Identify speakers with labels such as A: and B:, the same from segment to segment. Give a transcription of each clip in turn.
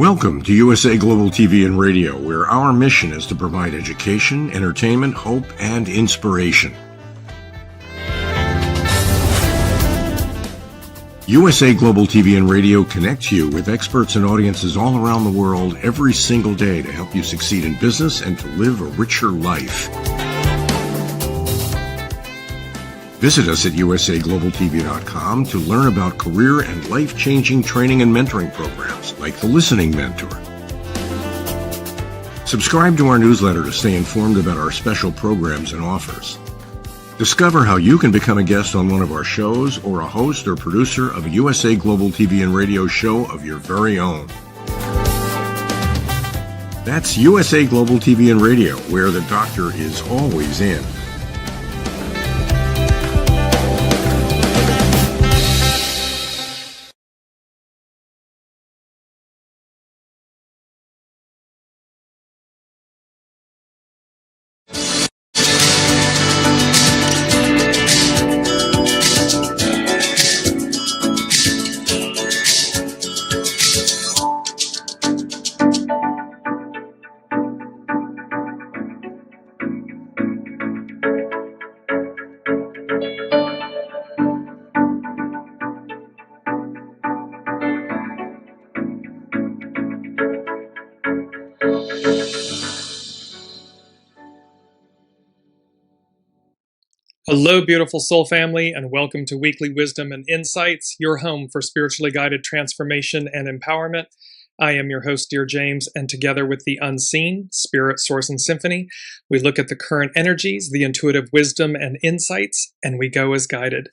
A: Welcome to USA Global TV and Radio, where our mission is to provide education, entertainment, hope, and inspiration. USA Global TV and Radio connects you with experts and audiences all around the world every single day to help you succeed in business and to live a richer life. Visit us at usaglobaltv.com to learn about career and life-changing training and mentoring programs like the Listening Mentor. Subscribe to our newsletter to stay informed about our special programs and offers. Discover how you can become a guest on one of our shows or a host or producer of a USA Global TV and Radio show of your very own. That's USA Global TV and Radio, where the doctor is always in.
B: Hello, beautiful soul family, and welcome to Weekly Wisdom and Insights, your home for spiritually guided transformation and empowerment. I am your host, Dearjames, and together with the unseen, Spirit, Source, and Symphony, we look at the current energies, the intuitive wisdom and insights, and we go as guided.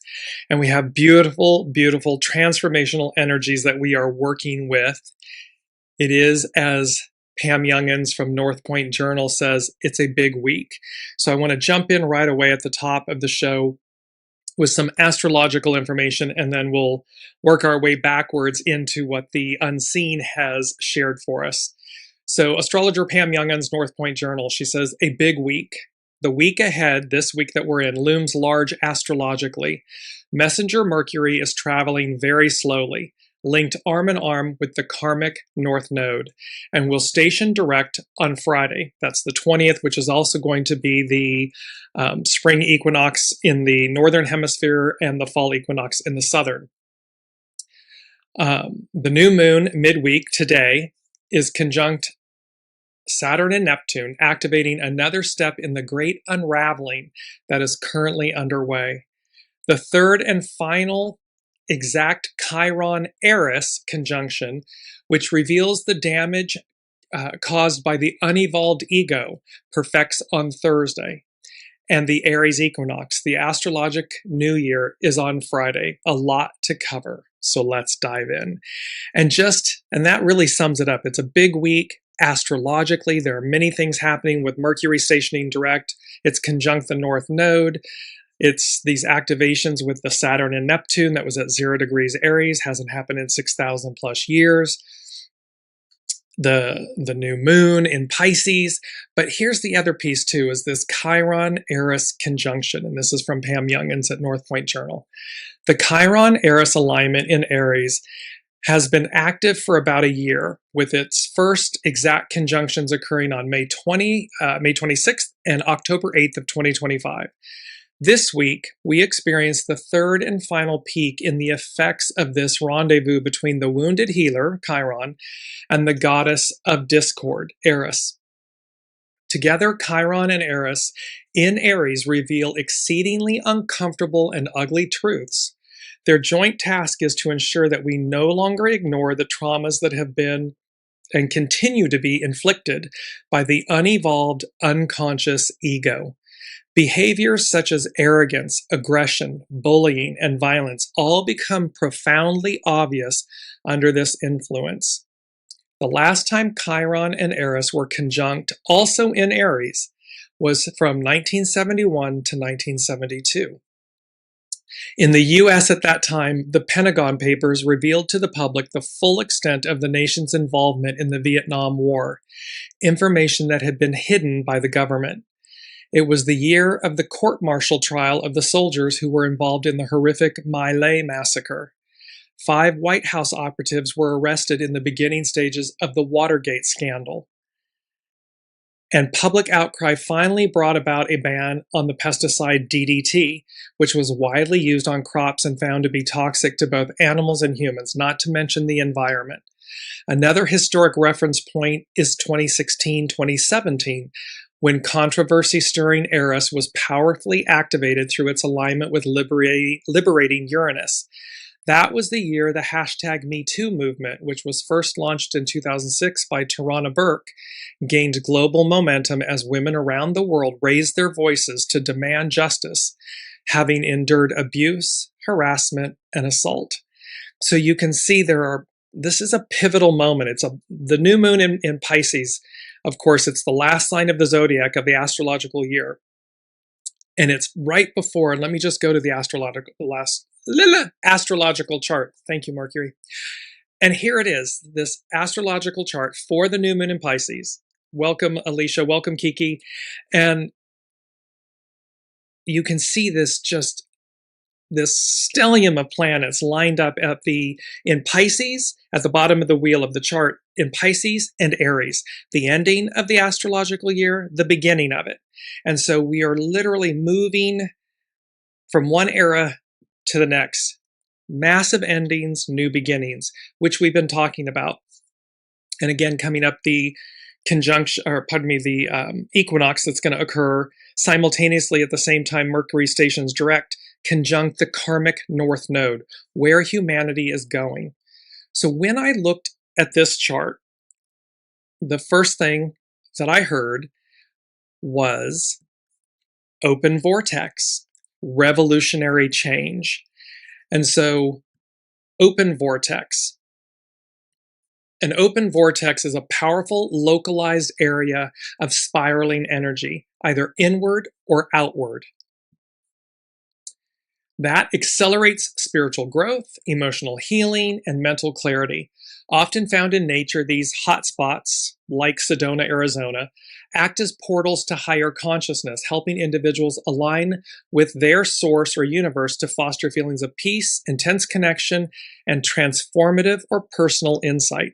B: And we have beautiful, beautiful transformational energies that we are working with. It is, as Pam Youngins from North Point Journal says, it's a big week. So I want to jump in right away at the top of the show with some astrological information, and then we'll work our way backwards into what the unseen has shared for us. So astrologer Pam Youngins, North Point Journal, she says, a big week. The week ahead, this week that we're in, looms large astrologically. Messenger Mercury is traveling very slowly, linked arm in arm with the karmic North Node, and will station direct on Friday. That's the 20th, which is also going to be the spring equinox in the northern hemisphere and the fall equinox in the southern. The new moon midweek today is conjunct Saturn and Neptune, activating another step in the great unraveling that is currently underway. The third and final exact Chiron-Eris conjunction, which reveals the damage caused by the unevolved ego, perfects on Thursday. And the Aries equinox, the astrologic new year, is on Friday. A lot to cover, so let's dive in. And that really sums it up. It's a big week astrologically. There are many things happening with Mercury stationing direct. It's conjunct the North Node. It's these activations with the Saturn and Neptune that was at 0 degrees Aries, hasn't happened in 6,000 plus years. The new moon in Pisces. But here's the other piece too, is this Chiron-Eris conjunction. And this is from Pam Youngins at North Point Journal. The Chiron-Eris alignment in Aries has been active for about a year, with its first exact conjunctions occurring on May 26th and October 8th of 2025. This week, we experienced the third and final peak in the effects of this rendezvous between the wounded healer, Chiron, and the goddess of discord, Eris. Together, Chiron and Eris in Aries reveal exceedingly uncomfortable and ugly truths. Their joint task is to ensure that we no longer ignore the traumas that have been and continue to be inflicted by the unevolved, unconscious ego. Behaviors such as arrogance, aggression, bullying, and violence all become profoundly obvious under this influence. The last time Chiron and Eris were conjunct, also in Aries, was from 1971 to 1972. In the U.S. at that time, the Pentagon Papers revealed to the public the full extent of the nation's involvement in the Vietnam War, information that had been hidden by the government. It was the year of the court-martial trial of the soldiers who were involved in the horrific My Lai massacre. 5 White House operatives were arrested in the beginning stages of the Watergate scandal. And public outcry finally brought about a ban on the pesticide DDT, which was widely used on crops and found to be toxic to both animals and humans, not to mention the environment. Another historic reference point is 2016-2017, when controversy-stirring Eris was powerfully activated through its alignment with liberating Uranus. That was the year the hashtag #MeToo movement, which was first launched in 2006 by Tarana Burke, gained global momentum as women around the world raised their voices to demand justice, having endured abuse, harassment, and assault. So you can see this is a pivotal moment. It's the new moon in Pisces. Of course, it's the last sign of the zodiac of the astrological year. And it's right before, and let me just go to the astrological chart. Thank you, Mercury. And here it is, this astrological chart for the new moon in Pisces. Welcome, Alicia. Welcome, Kiki. And you can see this stellium of planets lined up in Pisces, at the bottom of the wheel of the chart, in Pisces and Aries, the ending of the astrological year, the beginning of it. And so we are literally moving from one era to the next. Massive endings, new beginnings, which we've been talking about. And again, coming up, the equinox that's going to occur simultaneously at the same time Mercury stations direct, conjunct the karmic north node, where humanity is going. So when I looked at this chart, the first thing that I heard was open vortex, revolutionary change. And so open vortex. An open vortex is a powerful, localized area of spiraling energy, either inward or outward. That accelerates spiritual growth, emotional healing, and mental clarity. Often found in nature, these hotspots, like Sedona, Arizona, act as portals to higher consciousness, helping individuals align with their source or universe to foster feelings of peace, intense connection, and transformative or personal insight.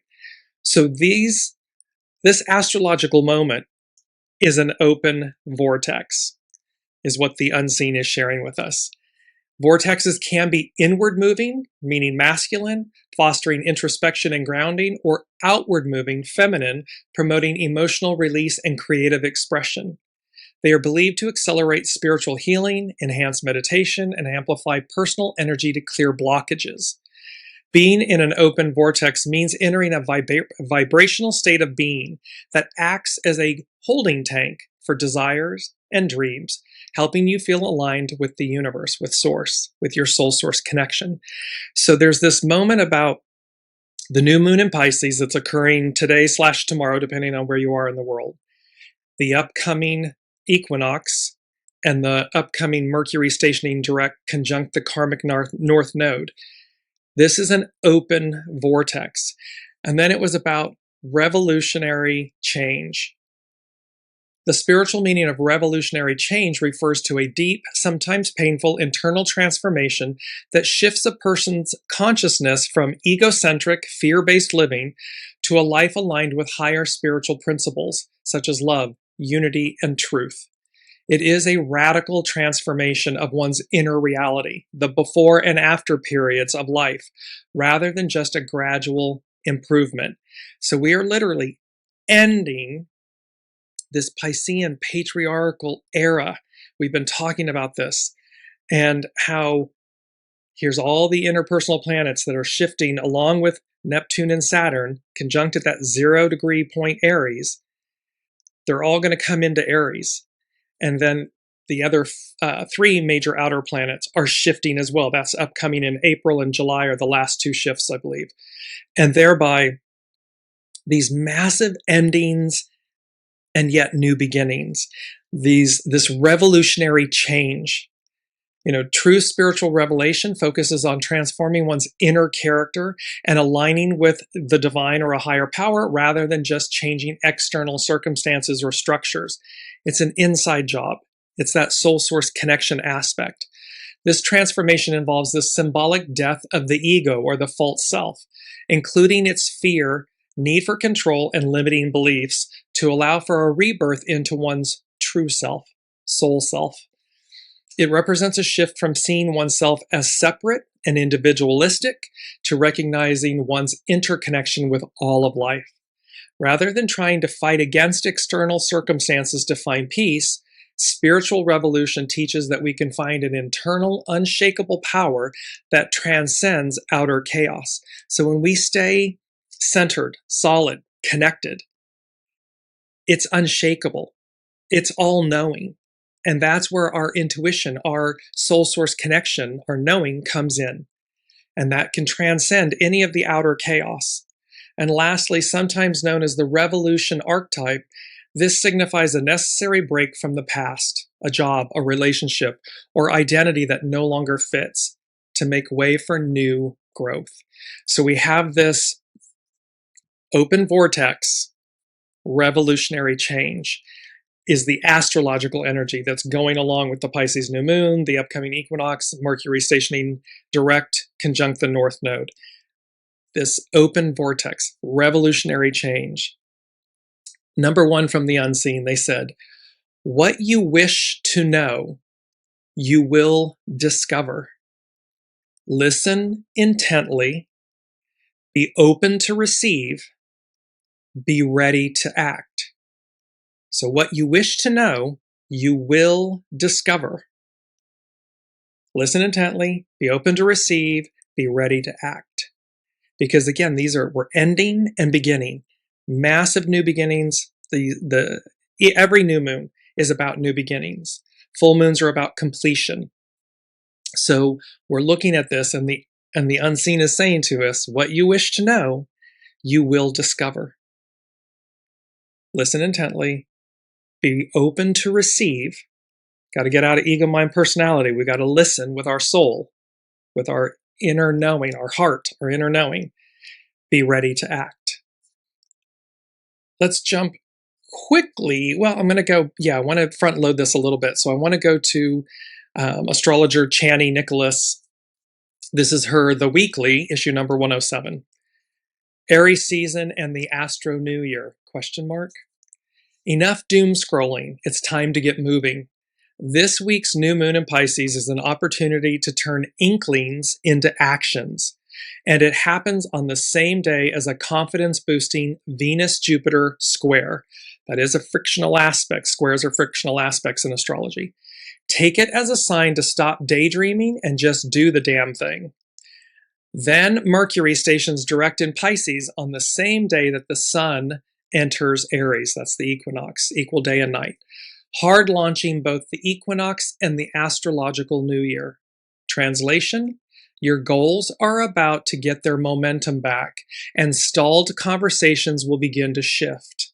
B: So this astrological moment is an open vortex, is what the unseen is sharing with us. Vortexes can be inward moving, meaning masculine, fostering introspection and grounding, or outward moving, feminine, promoting emotional release and creative expression. They are believed to accelerate spiritual healing, enhance meditation, and amplify personal energy to clear blockages. Being in an open vortex means entering a vibrational state of being that acts as a holding tank for desires and dreams, helping you feel aligned with the universe, with source, with your soul source connection. So there's this moment about the new moon in Pisces that's occurring today/tomorrow, depending on where you are in the world. The upcoming equinox and the upcoming Mercury stationing direct conjunct the karmic north node. This is an open vortex. And then it was about revolutionary change. The spiritual meaning of revolutionary change refers to a deep, sometimes painful internal transformation that shifts a person's consciousness from egocentric, fear-based living to a life aligned with higher spiritual principles, such as love, unity, and truth. It is a radical transformation of one's inner reality, the before and after periods of life, rather than just a gradual improvement. So we are literally ending this Piscean patriarchal era. We've been talking about this and how here's all the interpersonal planets that are shifting along with Neptune and Saturn, conjunct at that 0 degree point Aries. They're all going to come into Aries. And then the other 3 major outer planets are shifting as well. That's upcoming in April and July are the last 2 shifts, I believe. And thereby, these massive endings and yet new beginnings. This revolutionary change. True spiritual revelation focuses on transforming one's inner character and aligning with the divine or a higher power rather than just changing external circumstances or structures. It's an inside job. It's that soul source connection aspect. This transformation involves the symbolic death of the ego or the false self, including its fear, need for control, and limiting beliefs to allow for a rebirth into one's true self, soul self. It represents a shift from seeing oneself as separate and individualistic to recognizing one's interconnection with all of life. Rather than trying to fight against external circumstances to find peace, spiritual revolution teaches that we can find an internal, unshakable power that transcends outer chaos. So when we stay centered, solid, connected, it's unshakable. It's all-knowing. And that's where our intuition, our soul source connection, our knowing comes in. And that can transcend any of the outer chaos. And lastly, sometimes known as the revolution archetype, this signifies a necessary break from the past, a job, a relationship, or identity that no longer fits to make way for new growth. So we have this open vortex, revolutionary change, is the astrological energy that's going along with the Pisces new moon, the upcoming equinox, Mercury stationing direct conjunct the North Node. This open vortex, revolutionary change. Number one from the unseen, they said, what you wish to know, you will discover. Listen intently, be open to receive, be ready to act. So what you wish to know, you will discover. Listen intently, be open to receive, be ready to act. Because again, we're ending and beginning. Massive new beginnings. Every new moon is about new beginnings. Full moons are about completion. So we're looking at this, and the unseen is saying to us, what you wish to know, you will discover. Listen intently, be open to receive. Got to get out of ego, mind, personality. We got to listen with our soul, with our inner knowing, our heart, our inner knowing. Be ready to act. Let's jump quickly. Well, I'm going to go, I want to front load this a little bit. So I want to go to astrologer Chani Nicholas. This is her The Weekly, issue number 107. Aries season and the Astro New Year, ? Enough doom scrolling. It's time to get moving. This week's new moon in Pisces is an opportunity to turn inklings into actions. And it happens on the same day as a confidence-boosting Venus-Jupiter square. That is a frictional aspect. Squares are frictional aspects in astrology. Take it as a sign to stop daydreaming and just do the damn thing. Then Mercury stations direct in Pisces on the same day that the sun enters Aries. That's the equinox, equal day and night. Hard launching both the equinox and the astrological new year. Translation: your goals are about to get their momentum back, and stalled conversations will begin to shift.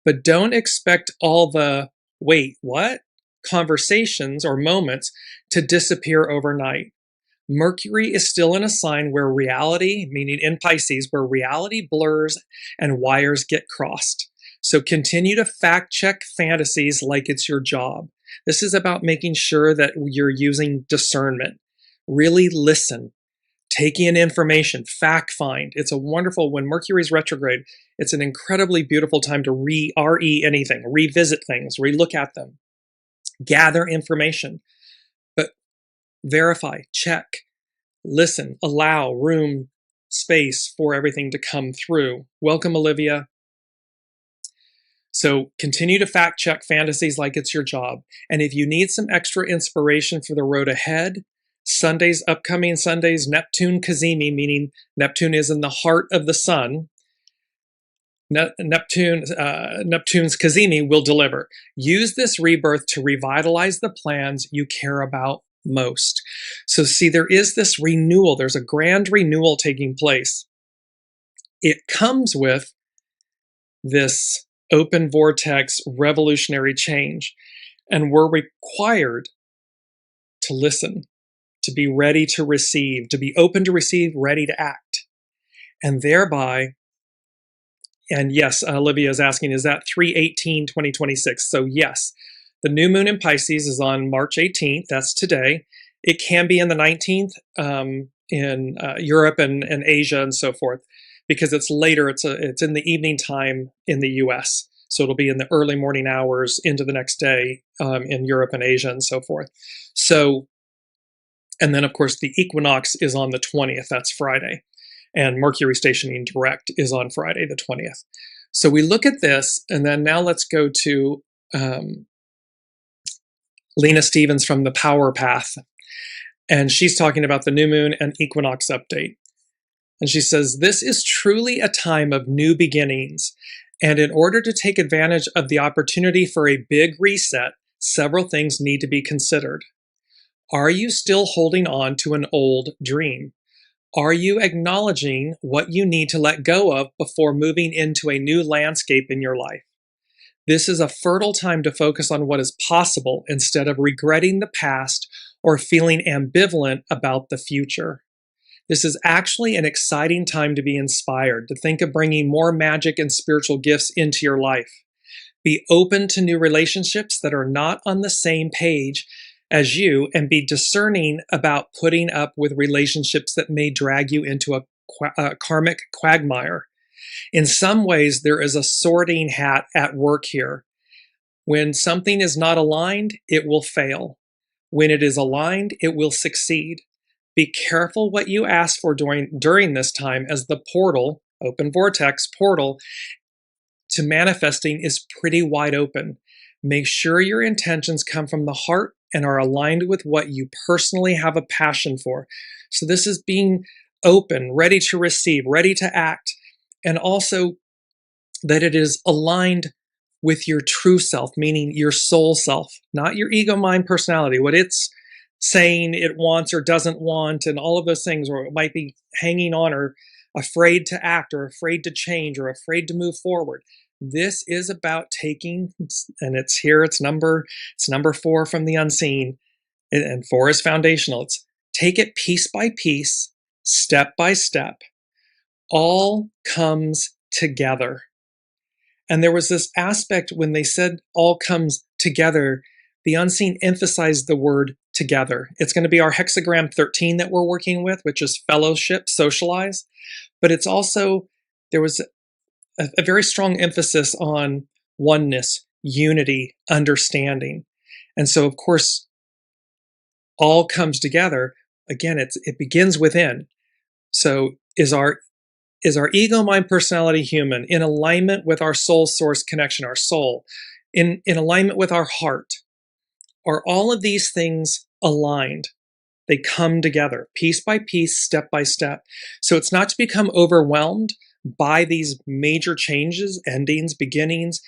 B: But don't expect all the, wait, what? Conversations or moments to disappear overnight. Mercury is still in a sign where reality, meaning in Pisces, where reality blurs and wires get crossed. So continue to fact check fantasies like it's your job. This is about making sure that you're using discernment. Really listen, taking in information, fact find. It's a wonderful, when Mercury's retrograde, it's an incredibly beautiful time to anything, revisit things, relook at them, gather information, but verify, check, listen, allow room, space for everything to come through. Welcome, Olivia. So continue to fact check fantasies like it's your job. And if you need some extra inspiration for the road ahead, upcoming Sundays, Neptune Cazimi, meaning Neptune is in the heart of the sun. Neptune's Cazimi will deliver. Use this rebirth to revitalize the plans you care about most. So see, there is this renewal. There's a grand renewal taking place. It comes with this open vortex revolutionary change. And we're required to listen, to be ready to receive, to be open to receive, ready to act. And thereby, and yes, Olivia is asking, is that 3/18/2026? So yes, the new moon in Pisces is on March 18th. That's today. It can be in the 19th in Europe and Asia and so forth, because it's later. It's in the evening time in the U.S., so it'll be in the early morning hours into the next day in Europe and Asia and so forth. So, and then of course the equinox is on the 20th. That's Friday, and Mercury stationing direct is on Friday the 20th. So we look at this, and then now let's go to Lena Stevens from the Power Path. And she's talking about the new moon and equinox update. And she says, this is truly a time of new beginnings. And in order to take advantage of the opportunity for a big reset, several things need to be considered. Are you still holding on to an old dream? Are you acknowledging what you need to let go of before moving into a new landscape in your life? This is a fertile time to focus on what is possible instead of regretting the past or feeling ambivalent about the future. This is actually an exciting time to be inspired, to think of bringing more magic and spiritual gifts into your life. Be open to new relationships that are not on the same page as you, and be discerning about putting up with relationships that may drag you into a karmic quagmire. In some ways, there is a sorting hat at work here. When something is not aligned, it will fail. When it is aligned, it will succeed. Be careful what you ask for during this time, as the portal, open vortex portal, to manifesting is pretty wide open. Make sure your intentions come from the heart and are aligned with what you personally have a passion for. So this is being open, ready to receive, ready to act, and also that it is aligned with your true self, meaning your soul self, not your ego, mind, personality, what it's saying it wants or doesn't want, and all of those things, or it might be hanging on or afraid to act or afraid to change or afraid to move forward. This is about taking, and it's here, it's number 4 from the unseen, and 4 is foundational. It's take it piece by piece, step by step. All comes together. And there was this aspect when they said all comes together, the unseen emphasized the word together. It's going to be our hexagram 13 that we're working with, which is fellowship, socialize. But it's also, there was a very strong emphasis on oneness, unity, understanding. And so, of course, all comes together. Again, it begins within. So is our ego, mind, personality, human in alignment with our soul source connection, our soul, in alignment with our heart? Are all of these things aligned? They come together, piece by piece, step by step. So it's not to become overwhelmed by these major changes, endings, beginnings,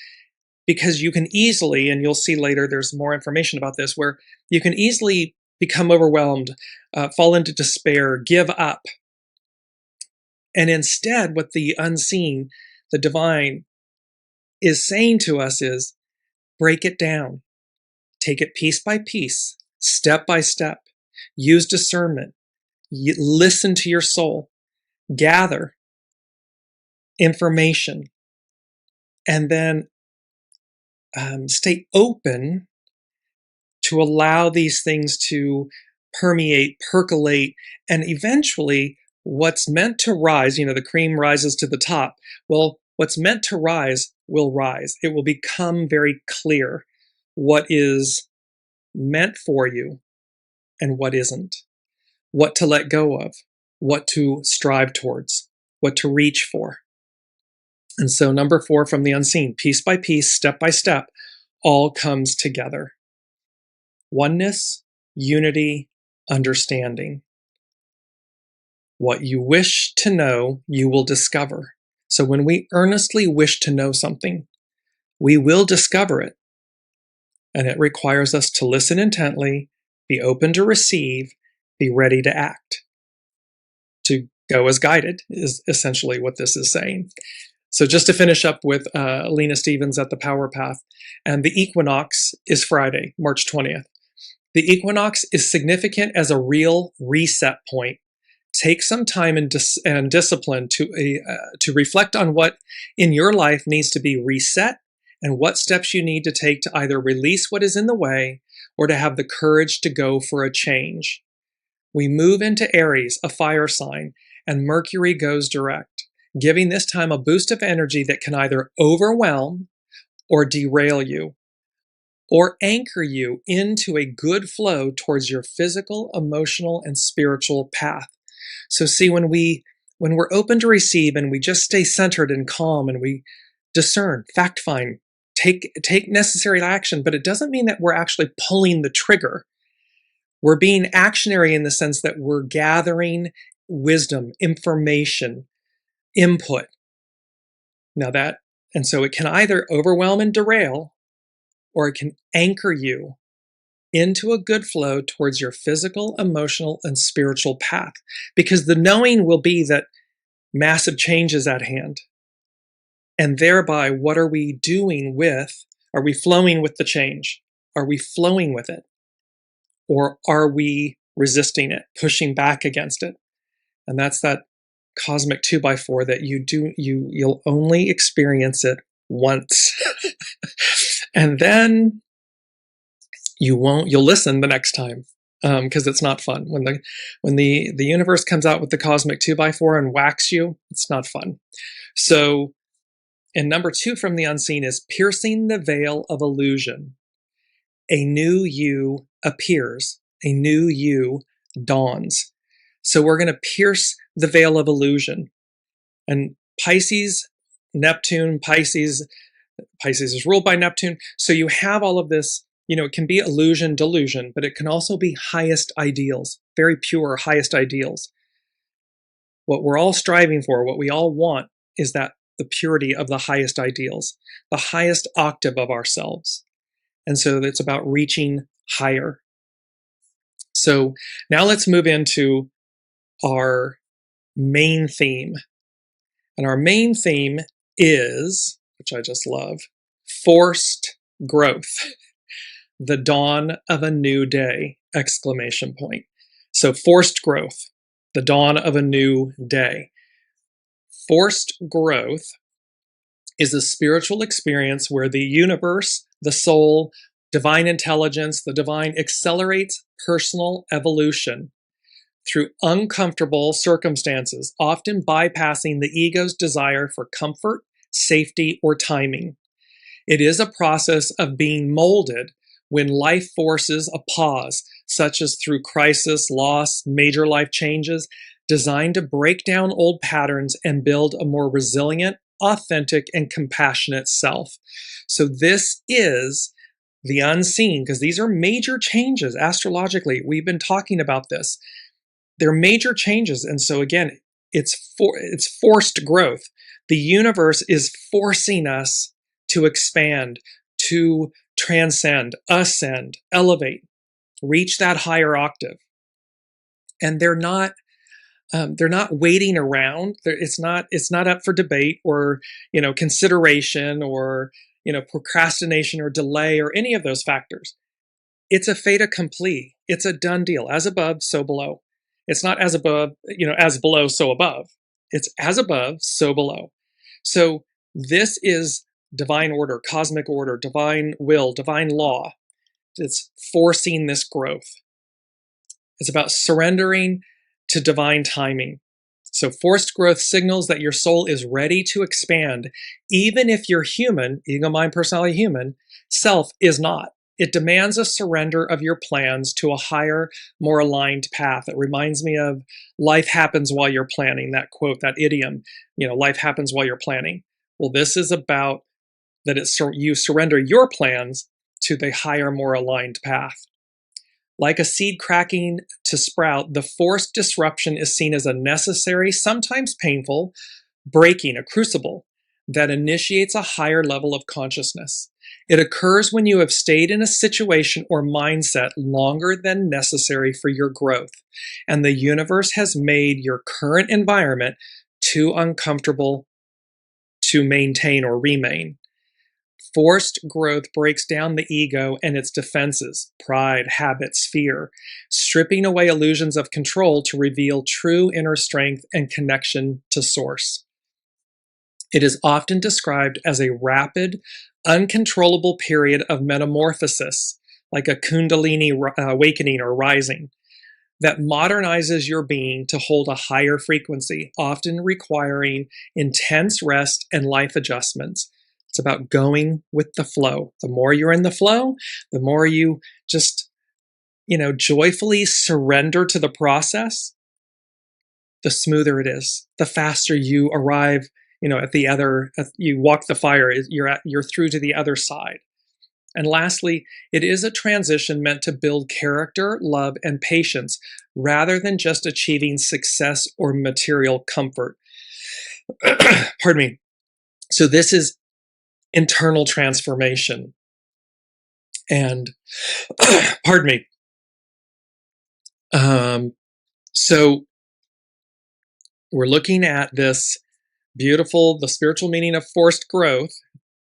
B: because you can easily, and you'll see later there's more information about this, where you can easily become overwhelmed, fall into despair, give up. And instead, what the unseen, the divine, is saying to us is, break it down. Take it piece by piece, step by step. Use discernment. Listen to your soul. Gather information. And then stay open to allow these things to permeate, percolate, and eventually what's meant to rise, the cream rises to the top. Well, what's meant to rise will rise. It will become very clear what is meant for you and what isn't, what to let go of, what to strive towards, what to reach for. And so number 4 from the unseen, piece by piece, step by step, all comes together. Oneness, unity, understanding. What you wish to know, you will discover. So when we earnestly wish to know something, we will discover it. And it requires us to listen intently, be open to receive, be ready to act. To go as guided is essentially what this is saying. So just to finish up with Lena Stevens at the Power Path, and the equinox is Friday, March 20th. The equinox is significant as a real reset point. Take some time and discipline to reflect on what in your life needs to be reset and what steps you need to take to either release what is in the way or to have the courage to go for a change. We move into Aries, a fire sign, and Mercury goes direct, giving this time a boost of energy that can either overwhelm or derail you, or anchor you into a good flow towards your physical, emotional, and spiritual path. So see, when we're open to receive and we just stay centered and calm and we discern, fact find, take necessary action, but it doesn't mean that we're actually pulling the trigger. We're being actionary in the sense that we're gathering wisdom, information, input. And so it can either overwhelm and derail, or it can anchor you into a good flow towards your physical, emotional, and spiritual path. Because the knowing will be that massive change is at hand. And thereby, what are we doing with? Are we flowing with the change? Are we flowing with it? Or are we resisting it, pushing back against it? And that's that cosmic 2x4 that you'll only experience it once. And then you'll listen the next time, because it's not fun. When the universe comes out with the cosmic 2x4 and whacks you, it's not fun. So, and number 2 from the unseen is piercing the veil of illusion. A new you appears, a new you dawns. So we're going to pierce the veil of illusion. And Pisces, Neptune, Pisces is ruled by Neptune. So you have all of this, it can be illusion, delusion, but it can also be highest ideals, very pure highest ideals. What we're all striving for, what we all want, is that the purity of the highest ideals, the highest octave of ourselves. And so it's about reaching higher. So now let's move into our main theme. And our main theme is, which I just love, forced growth. The dawn of a new day, ! So forced growth, the dawn of a new day. Forced growth is a spiritual experience where the universe, the soul, divine intelligence, the divine accelerates personal evolution through uncomfortable circumstances, often bypassing the ego's desire for comfort, safety, or timing. It is a process of being molded when life forces a pause, such as through crisis, loss, major life changes, designed to break down old patterns and build a more resilient, authentic, and compassionate self. So this is the unseen, because these are major changes astrologically. We've been talking about this. They're major changes. And so again, it's forced growth. The universe is forcing us to expand, to transcend, ascend, elevate, reach that higher octave. And they're not waiting around. It's not up for debate or, consideration or, procrastination or delay or any of those factors. It's a fait accompli. It's a done deal. As above, so below. It's not as above, as below, so above. It's as above, so below. So this is divine order, cosmic order, divine will, divine law. It's forcing this growth. It's about surrendering to divine timing. So forced growth signals that your soul is ready to expand, even if your human, ego, mind, personality, human self is not. It demands a surrender of your plans to a higher, more aligned path. It reminds me of life happens while you're planning, that quote, that idiom, life happens while you're planning. Well, this is about that you surrender your plans to the higher, more aligned path. Like a seed cracking to sprout, the forced disruption is seen as a necessary, sometimes painful, breaking, a crucible that initiates a higher level of consciousness. It occurs when you have stayed in a situation or mindset longer than necessary for your growth, and the universe has made your current environment too uncomfortable to maintain or remain. Forced growth breaks down the ego and its defenses, pride, habits, fear, stripping away illusions of control to reveal true inner strength and connection to source. It is often described as a rapid, uncontrollable period of metamorphosis, like a kundalini awakening or rising. that modernizes your being to hold a higher frequency, often requiring intense rest and life adjustments. It's about going with the flow. The more you're in the flow, the more you just, joyfully surrender to the process, the smoother it is, the faster you arrive, at the other, you walk the fire, you're through to the other side. And lastly, it is a transition meant to build character, love, and patience, rather than just achieving success or material comfort. Pardon me. So this is internal transformation. And, pardon me. So we're looking at this the spiritual meaning of forced growth,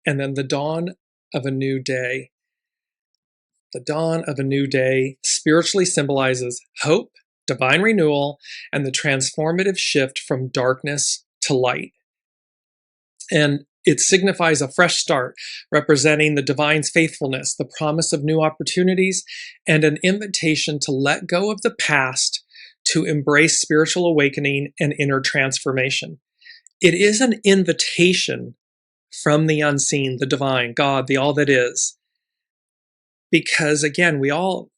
B: and then the dawn of a new day. The dawn of a new day spiritually symbolizes hope, divine renewal, and the transformative shift from darkness to light. And it signifies a fresh start, representing the divine's faithfulness, the promise of new opportunities, and an invitation to let go of the past to embrace spiritual awakening and inner transformation. It is an invitation from the unseen, the divine, God, the all that is. Because again,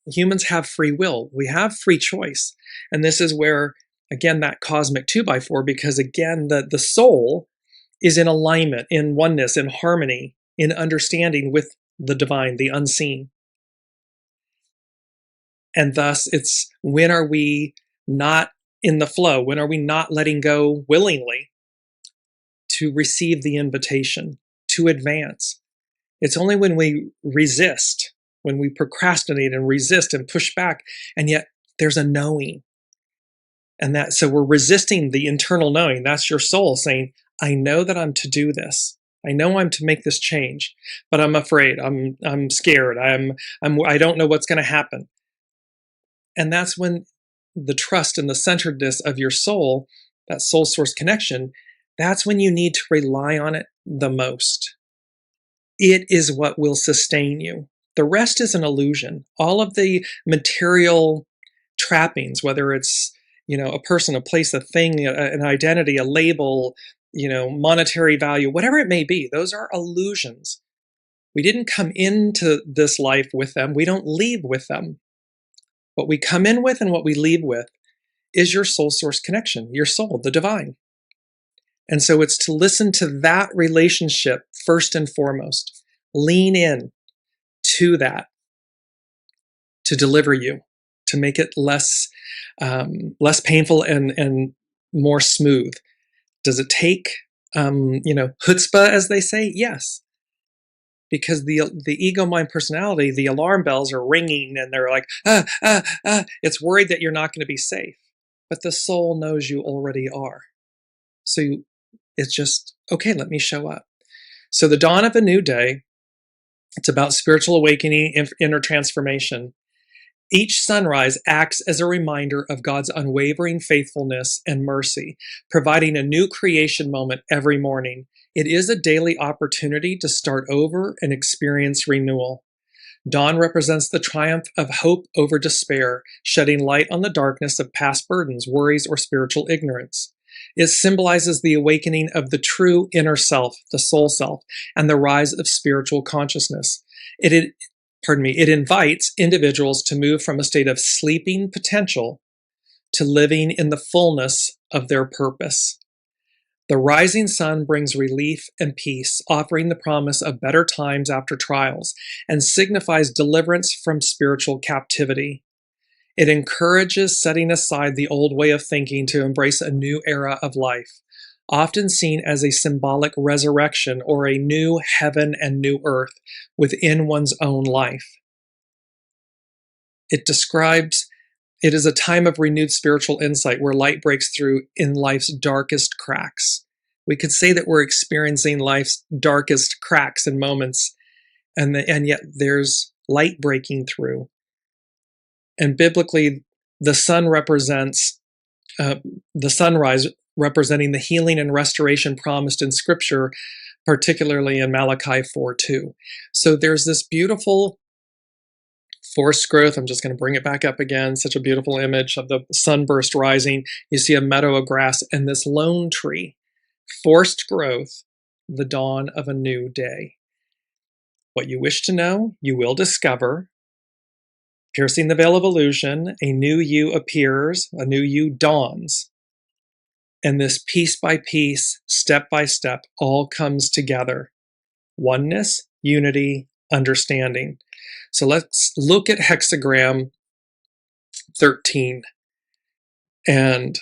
B: humans have free will. We have free choice. And this is where, again, that cosmic 2x4, because again, the soul is in alignment, in oneness, in harmony, in understanding with the divine, the unseen. And thus, it's when are we not in the flow? When are we not letting go willingly to receive the invitation to advance? It's only when we resist, when we procrastinate and resist and push back, and yet there's a knowing. And so we're resisting the internal knowing. That's your soul saying, I know that I'm to do this. I know I'm to make this change, but I'm afraid. I'm scared. I don't know what's going to happen. And that's when the trust and the centeredness of your soul, that soul source connection, that's when you need to rely on it the most. It is what will sustain you. The rest is an illusion. All of the material trappings, whether it's, a person, a place, a thing, an identity, a label, monetary value, whatever it may be, those are illusions. We didn't come into this life with them. We don't leave with them. What we come in with and what we leave with is your soul source connection, your soul, the divine. And so it's to listen to that relationship first and foremost. Lean in to that to deliver you, to make it less painful and more smooth. Does it take, chutzpah, as they say? Yes. Because the ego, mind, personality, the alarm bells are ringing and they're like, it's worried that you're not going to be safe. But the soul knows you already are. So it's just, okay, let me show up. So the dawn of a new day, it's about spiritual awakening, inner transformation. Each sunrise acts as a reminder of God's unwavering faithfulness and mercy, providing a new creation moment every morning. It is a daily opportunity to start over and experience renewal. Dawn represents the triumph of hope over despair, shedding light on the darkness of past burdens, worries, or spiritual ignorance. It symbolizes the awakening of the true inner self, the soul self, and the rise of spiritual consciousness. It invites individuals to move from a state of sleeping potential to living in the fullness of their purpose. The rising sun brings relief and peace, offering the promise of better times after trials, and signifies deliverance from spiritual captivity. It encourages setting aside the old way of thinking to embrace a new era of life, often seen as a symbolic resurrection or a new heaven and new earth within one's own life. It is a time of renewed spiritual insight where light breaks through in life's darkest cracks. We could say that we're experiencing life's darkest cracks and moments, and yet there's light breaking through. And biblically, the sun represents the sunrise, representing the healing and restoration promised in Scripture, particularly in Malachi 4:2. So there's this beautiful Forced growth, I'm just going to bring it back up again. Such a beautiful image of the sunburst rising. You see a meadow of grass and this lone tree. Forced growth, the dawn of a new day. What you wish to know, you will discover. Piercing the veil of illusion, a new you appears, a new you dawns. And this piece by piece, step by step, all comes together. Oneness, unity, understanding. So let's look at hexagram 13. And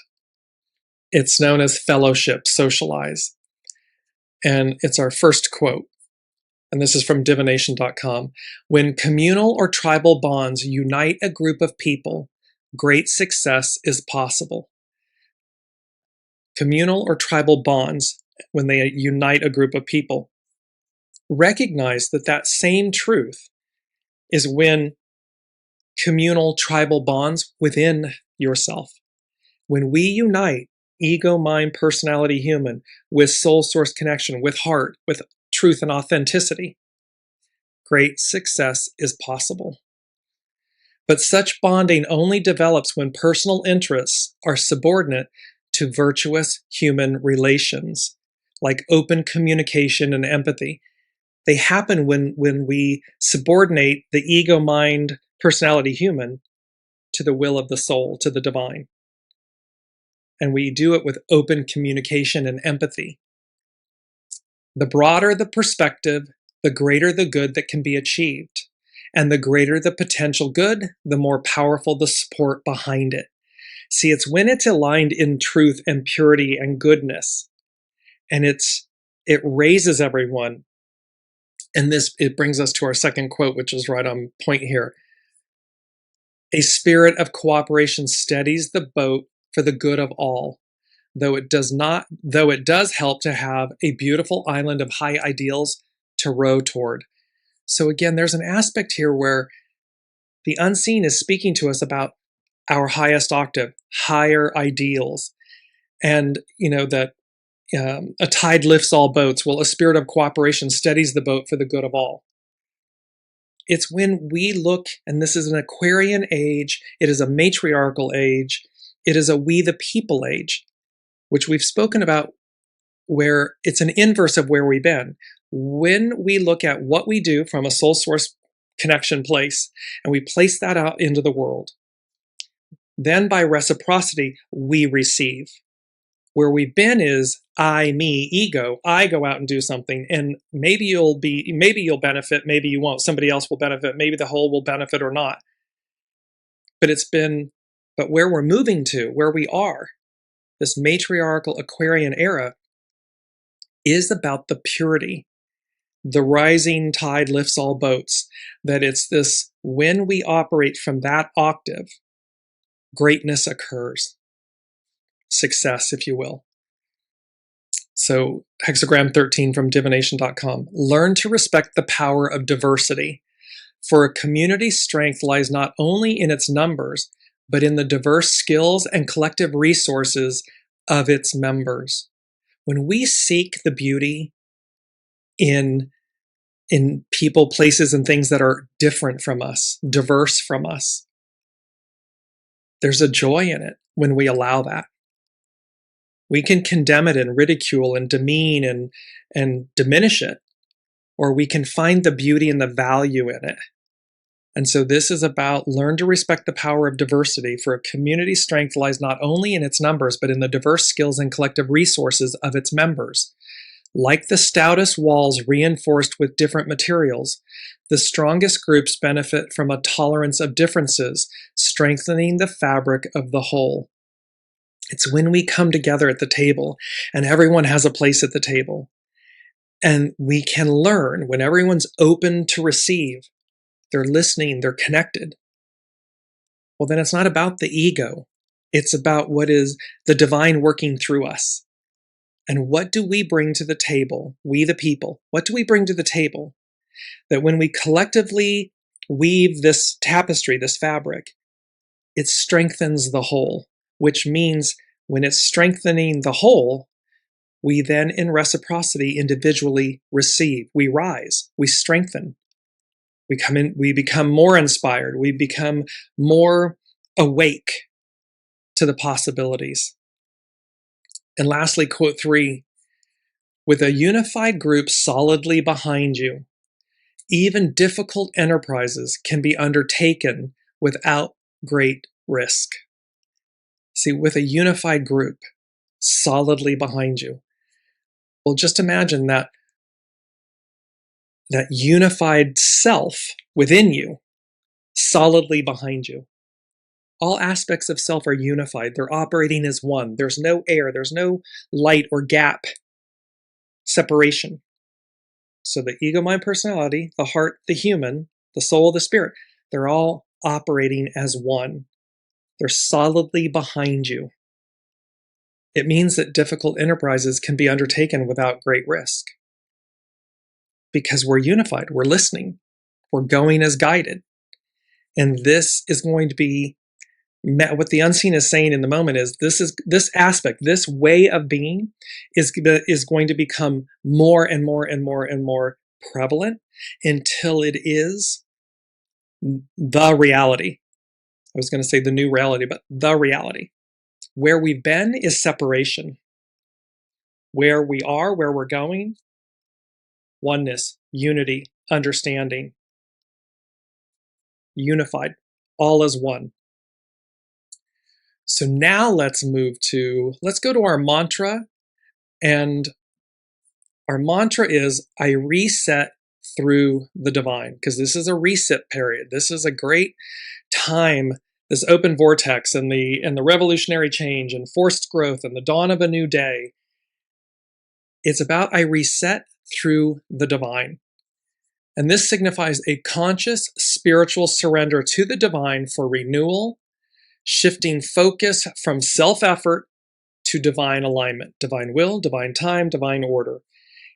B: it's known as fellowship, socialize. And it's our first quote. And this is from divination.com. When communal or tribal bonds unite a group of people, great success is possible. Communal or tribal bonds, when they unite a group of people, recognize that that same truth is when communal tribal bonds within yourself. When we unite ego, mind, personality, human, with soul source connection, with heart, with truth and authenticity, great success is possible. But such bonding only develops when personal interests are subordinate to virtuous human relations, like open communication and empathy. They happen when we subordinate the ego, mind, personality, human to the will of the soul, to the divine. And we do it with open communication and empathy. The broader the perspective, the greater the good that can be achieved. And the greater the potential good, the more powerful the support behind it. See, it's when it's aligned in truth and purity and goodness, and it raises everyone. And it brings us to our second quote, which is right on point here. A spirit of cooperation steadies the boat for the good of all, though it does help to have a beautiful island of high ideals to row toward. So again, there's an aspect here where the unseen is speaking to us about our highest octave, higher ideals, and that a tide lifts all boats. Well, a spirit of cooperation steadies the boat for the good of all. It's when we look, and this is an Aquarian age, it is a matriarchal age, it is a we the people age, which we've spoken about, where it's an inverse of where we've been. When we look at what we do from a soul source connection place, and we place that out into the world, then by reciprocity, we receive. Where we've been is I, me, ego. I go out and do something, and maybe you'll benefit, maybe you won't. Somebody else will benefit, maybe the whole will benefit or not. But where we're moving to, where we are, this matriarchal Aquarian era, is about the purity. The rising tide lifts all boats. That it's this, when we operate from that octave, greatness occurs. Success, if you will. So, hexagram 13 from divination.com. Learn to respect the power of diversity, for a community's strength lies not only in its numbers, but in the diverse skills and collective resources of its members. When we seek the beauty in people, places, and things that are different from us, diverse from us, there's a joy in it when we allow that. We can condemn it and ridicule and demean and diminish it, or we can find the beauty and the value in it. And so this is about learn to respect the power of diversity, for a community's strength lies not only in its numbers, but in the diverse skills and collective resources of its members. Like the stoutest walls reinforced with different materials, the strongest groups benefit from a tolerance of differences, strengthening the fabric of the whole. It's when we come together at the table and everyone has a place at the table, and we can learn when everyone's open to receive, they're listening, they're connected. Well, then it's not about the ego. It's about what is the divine working through us. And what do we bring to the table, we the people? What do we bring to the table? That when we collectively weave this tapestry, this fabric, it strengthens the whole, which means when it's strengthening the whole, we then in reciprocity individually receive. We rise, we strengthen. We become more inspired. We become more awake to the possibilities. And lastly, quote 3, with a unified group solidly behind you, even difficult enterprises can be undertaken without great risk. See, with a unified group solidly behind you. Well, just imagine that unified self within you, solidly behind you. All aspects of self are unified. They're operating as one. There's no air. There's no light or gap separation. So the ego, mind, personality, the heart, the human, the soul, the spirit, they're all operating as one. They're solidly behind you. It means that difficult enterprises can be undertaken without great risk. Because we're unified, we're listening, we're going as guided. And this is going to be met. What the unseen is saying in the moment is this aspect, this way of being is going to become more and more and more and more prevalent until it is the reality. I was going to say the new reality, but the reality. Where we've been is separation. Where we are, where we're going, oneness, unity, understanding, unified, all as one. So now let's go to our mantra. And our mantra is, I reset through the divine, because this is a reset period. This is a great time, this open vortex and the revolutionary change and forced growth and the dawn of a new day. It's about I reset through the divine. And this signifies a conscious spiritual surrender to the divine for renewal, shifting focus from self-effort to divine alignment, divine will, divine time, divine order.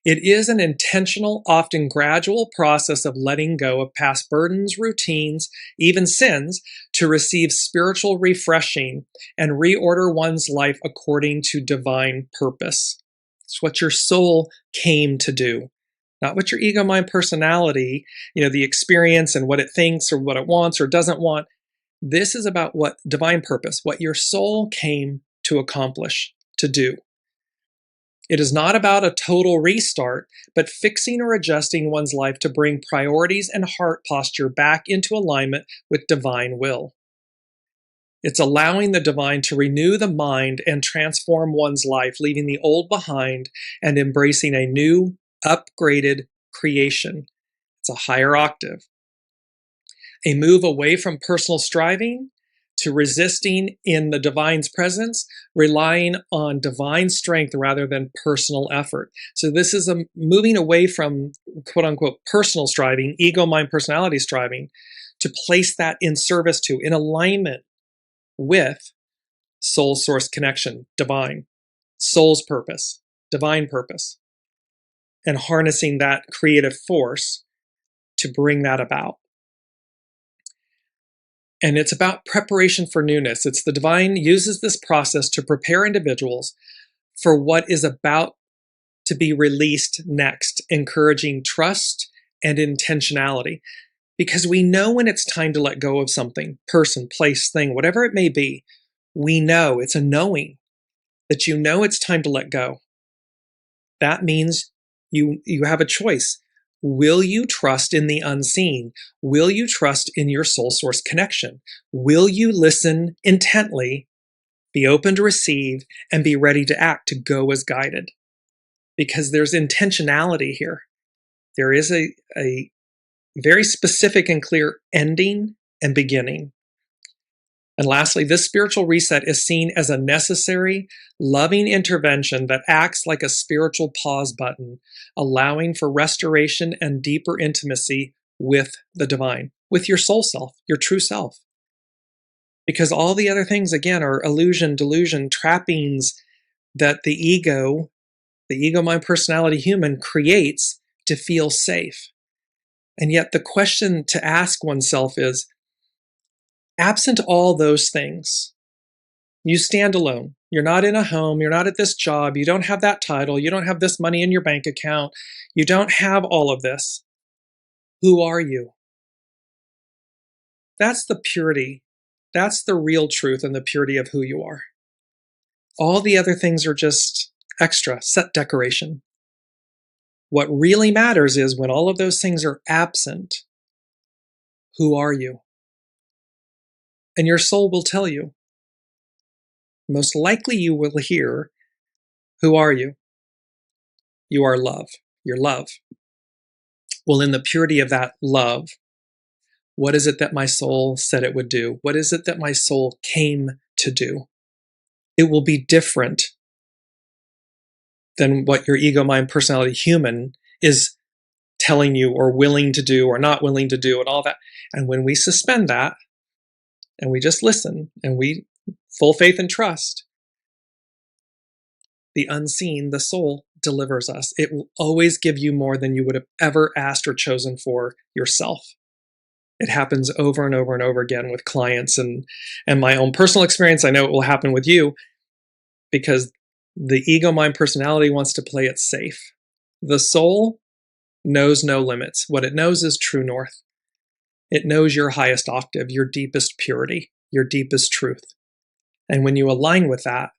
B: It is an intentional, often gradual process of letting go of past burdens, routines, even sins, to receive spiritual refreshing and reorder one's life according to divine purpose. It's what your soul came to do, not what your ego, mind, personality, the experience and what it thinks or what it wants or doesn't want. This is about what divine purpose, what your soul came to accomplish, to do. It is not about a total restart, but fixing or adjusting one's life to bring priorities and heart posture back into alignment with divine will. It's allowing the divine to renew the mind and transform one's life, leaving the old behind and embracing a new, upgraded creation. It's a higher octave. A move away from personal striving to resisting in the divine's presence, relying on divine strength rather than personal effort. So this is a moving away from quote unquote personal striving, ego, mind, personality striving, to place that in service to, in alignment with soul source connection, divine, soul's purpose, divine purpose, and harnessing that creative force to bring that about. And it's about preparation for newness. It's the divine uses this process to prepare individuals for what is about to be released next, encouraging trust and intentionality. Because we know when it's time to let go of something, person, place, thing, whatever it may be, we know, it's a knowing that you know it's time to let go. That means you have a choice. Will you trust in the unseen? Will you trust in your soul source connection? Will you listen intently, be open to receive, and be ready to act, to go as guided? Because there's intentionality here. There is a very specific and clear ending and beginning. And lastly, this spiritual reset is seen as a necessary, loving intervention that acts like a spiritual pause button, allowing for restoration and deeper intimacy with the divine, with your soul self, your true self. Because all the other things, again, are illusion, delusion, trappings that the ego, mind, personality, human creates to feel safe. And yet the question to ask oneself is, absent all those things, you stand alone. You're not in a home. You're not at this job. You don't have that title. You don't have this money in your bank account. You don't have all of this. Who are you? That's the purity. That's the real truth and the purity of who you are. All the other things are just extra, set decoration. What really matters is when all of those things are absent, who are you? And your soul will tell you. Most likely you will hear, who are you? You are love. You're love. Well, in the purity of that love, what is it that my soul said it would do? What is it that my soul came to do? It will be different than what your ego, mind, personality, human is telling you or willing to do or not willing to do and all that. And when we suspend that and we just listen and we full faith and trust, the unseen, the soul delivers us. It will always give you more than you would have ever asked or chosen for yourself. It happens over and over and over again with clients and my own personal experience. I know it will happen with you because the ego, mind, personality wants to play it safe. The soul knows no limits. What it knows is true north. It knows your highest octave, your deepest purity, your deepest truth. And when you align with that,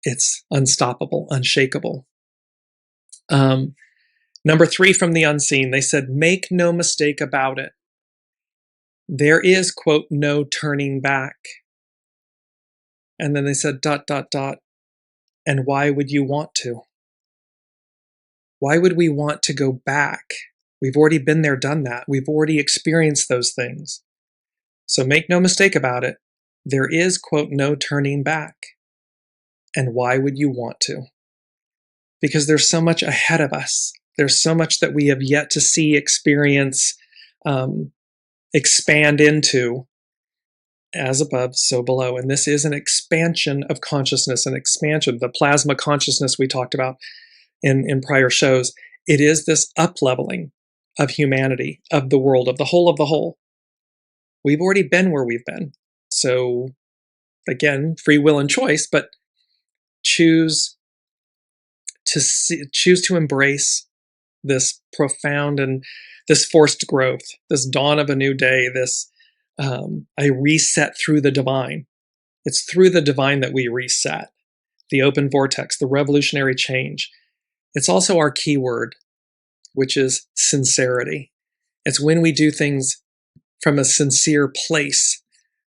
B: it's unstoppable, unshakable. Number 3 from the unseen, they said, make no mistake about it. There is, quote, no turning back. And then they said, ... And why would you want to? Why would we want to go back? We've already been there, done that. We've already experienced those things. So make no mistake about it. There is, quote, no turning back. And why would you want to? Because there's so much ahead of us. There's so much that we have yet to see, experience, expand into, as above, so below. And this is an expansion of consciousness, an expansion, the plasma consciousness we talked about in prior shows. It is this up-leveling of humanity, of the world, of the whole. We've already been where we've been. So again, free will and choice, but choose to embrace this profound and this forced growth, this dawn of a new day, this a reset through the divine. It's through the divine that we reset, the open vortex, the revolutionary change. It's also our keyword, which is sincerity. It's when we do things from a sincere place,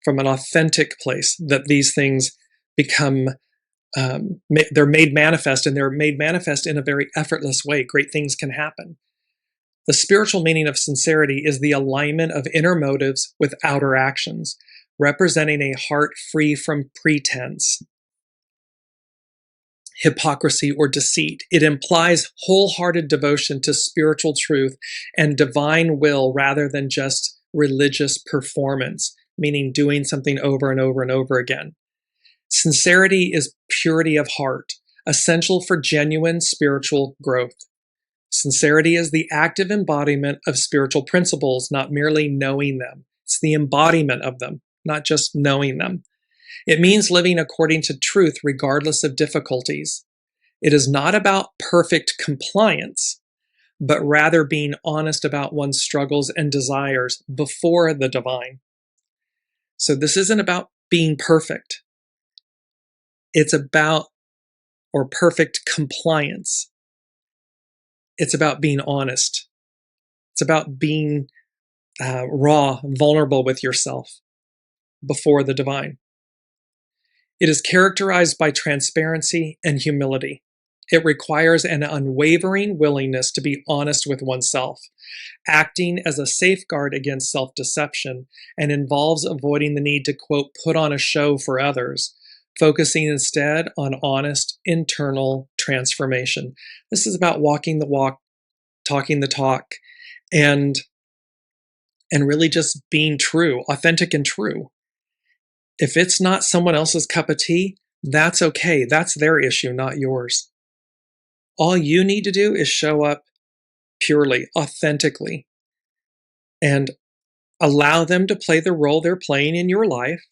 B: from an authentic place, that these things become, they're made manifest, and they're made manifest in a very effortless way. Great things can happen. The spiritual meaning of sincerity is the alignment of inner motives with outer actions, representing a heart free from pretense, hypocrisy, or deceit. It implies wholehearted devotion to spiritual truth and divine will rather than just religious performance, meaning doing something over and over and over again. Sincerity is purity of heart, essential for genuine spiritual growth. Sincerity is the active embodiment of spiritual principles, not merely knowing them. It's the embodiment of them, not just knowing them. It means living according to truth regardless of difficulties. It is not about perfect compliance, but rather being honest about one's struggles and desires before the divine. So this isn't about being perfect. It's about, or perfect compliance. It's about being honest. It's about being raw, vulnerable with yourself before the divine. It is characterized by transparency and humility. It requires an unwavering willingness to be honest with oneself, acting as a safeguard against self-deception, and involves avoiding the need to, quote, put on a show for others, focusing instead on honest internal transformation. This is about walking the walk, talking the talk, and really just being true, authentic and true. If it's not someone else's cup of tea, that's okay. That's their issue, not yours. All you need to do is show up purely, authentically, and allow them to play the role they're playing in your life.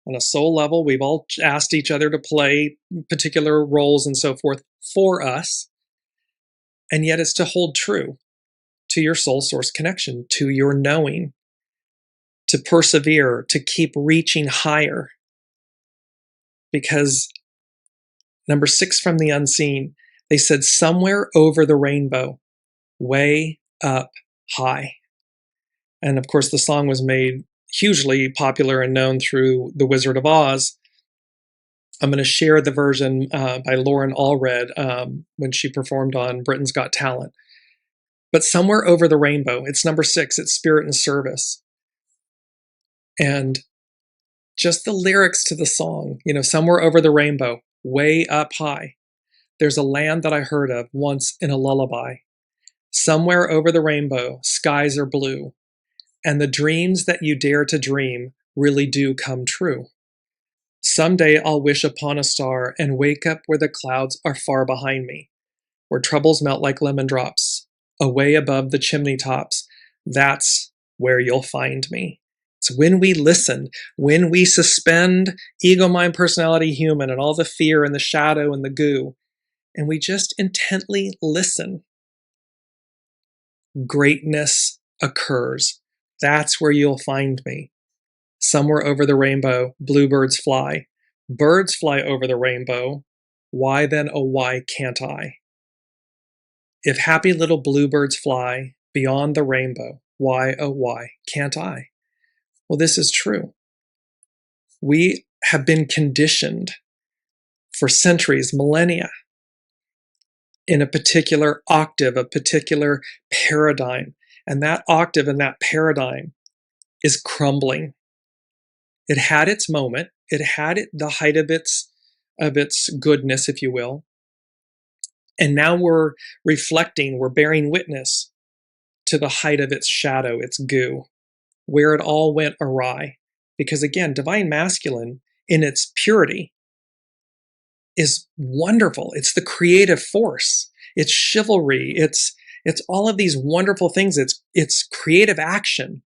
B: On a soul level, we've all asked each other to play particular roles and so forth for us. And yet it's to hold true to your soul source connection, to your knowing. to persevere, to keep reaching higher. Because number 6 from the unseen, they said somewhere over the rainbow, way up high. And of course, the song was made hugely popular and known through The Wizard of Oz. I'm going to share the version by Lauren Allred when she performed on Britain's Got Talent. But somewhere over the rainbow, it's number 6, it's Spirit and Service. And just the lyrics to the song, somewhere over the rainbow, way up high. There's a land that I heard of once in a lullaby. Somewhere over the rainbow, skies are blue, and the dreams that you dare to dream really do come true. Someday I'll wish upon a star and wake up where the clouds are far behind me, where troubles melt like lemon drops, away above the chimney tops. That's where you'll find me. It's when we listen, when we suspend ego, mind, personality, human, and all the fear and the shadow and the goo, and we just intently listen, greatness occurs. That's where you'll find me. Somewhere over the rainbow, bluebirds fly. Birds fly over the rainbow. Why then, oh why can't I? If happy little bluebirds fly beyond the rainbow, why, oh why can't I? Well, this is true. We have been conditioned for centuries, millennia, in a particular octave, a particular paradigm. And that octave and that paradigm is crumbling. It had its moment. It had the height of its goodness, if you will. And now we're reflecting, we're bearing witness to the height of its shadow, its goo, where it all went awry. Because again, divine masculine in its purity is wonderful. It's the creative force. It's chivalry. It's all of these wonderful things. It's creative action.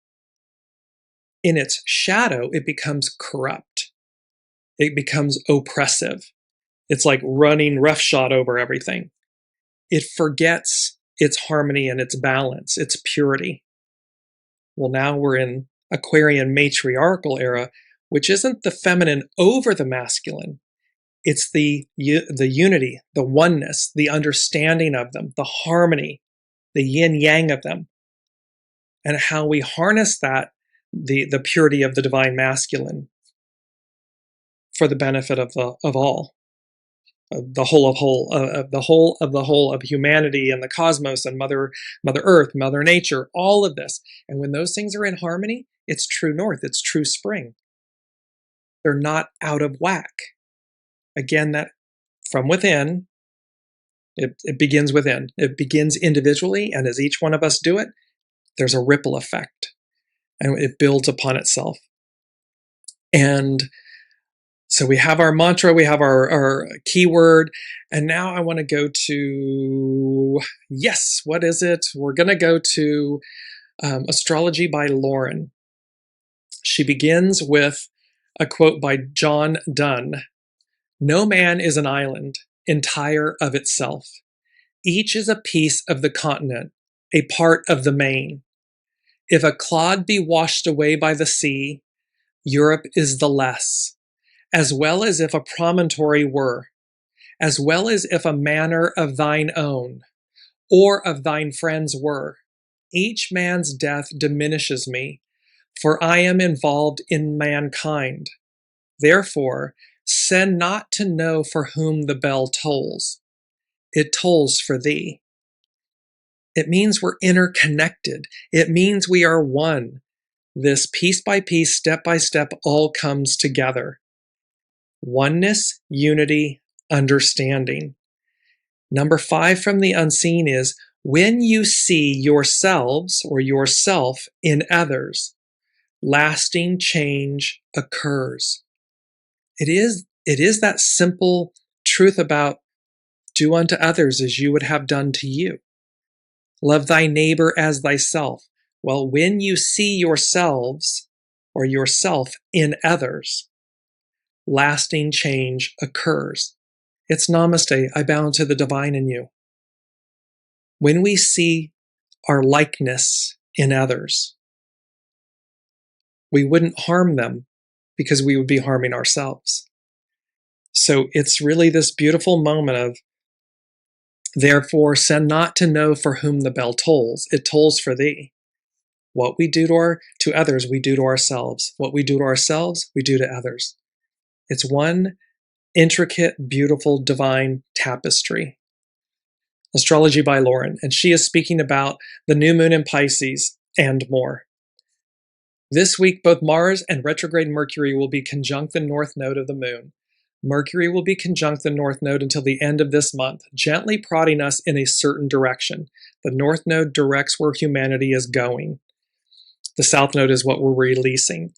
B: In its shadow, it becomes corrupt. It becomes oppressive. It's like running roughshod over everything. It forgets its harmony and its balance, its purity. Well, now we're in Aquarian matriarchal era, which isn't the feminine over the masculine. It's the unity, the oneness, the understanding of them, the harmony, the yin-yang of them, and how we harness that, the purity of the divine masculine for the benefit of all, the whole of humanity and the cosmos and Mother Earth, Mother Nature, all of this. And when those things are in harmony, it's true north, it's true spring. They're not out of whack. Again, that from within, it begins within. It begins individually, and as each one of us do it, there's a ripple effect, and it builds upon itself. And so we have our mantra, we have our keyword, and now I want to go to, yes, what is it? We're going to go to Astrology by Lauren. She begins with a quote by John Donne. No man is an island, entire of itself. Each is a piece of the continent, a part of the main. If a clod be washed away by the sea, Europe is the less, as well as if a promontory were, as well as if a manor of thine own, or of thine friends were. Each man's death diminishes me, for I am involved in mankind. Therefore, send not to know for whom the bell tolls. It tolls for thee. It means we're interconnected. It means we are one. This piece by piece, step by step, all comes together. Oneness, unity, understanding. Number 5 from the unseen is, when you see yourselves or yourself in others, lasting change occurs. It is that simple truth about do unto others as you would have done to you. Love thy neighbor as thyself. Well, when you see yourselves or yourself in others, lasting change occurs. It's namaste, I bow to the divine in you. When we see our likeness in others, We wouldn't harm them because we would be harming ourselves. So it's really this beautiful moment of, therefore, send not to know for whom the bell tolls. It tolls for thee. What we do to others, we do to ourselves. What we do to ourselves, we do to others. It's one intricate, beautiful, divine tapestry. Astrology by Lauren, and she is speaking about the new moon in Pisces and more. This week, both Mars and retrograde Mercury will be conjunct the north node of the moon. Mercury will be conjunct the north node until the end of this month, gently prodding us in a certain direction. The north node directs where humanity is going. The south node is what we're releasing.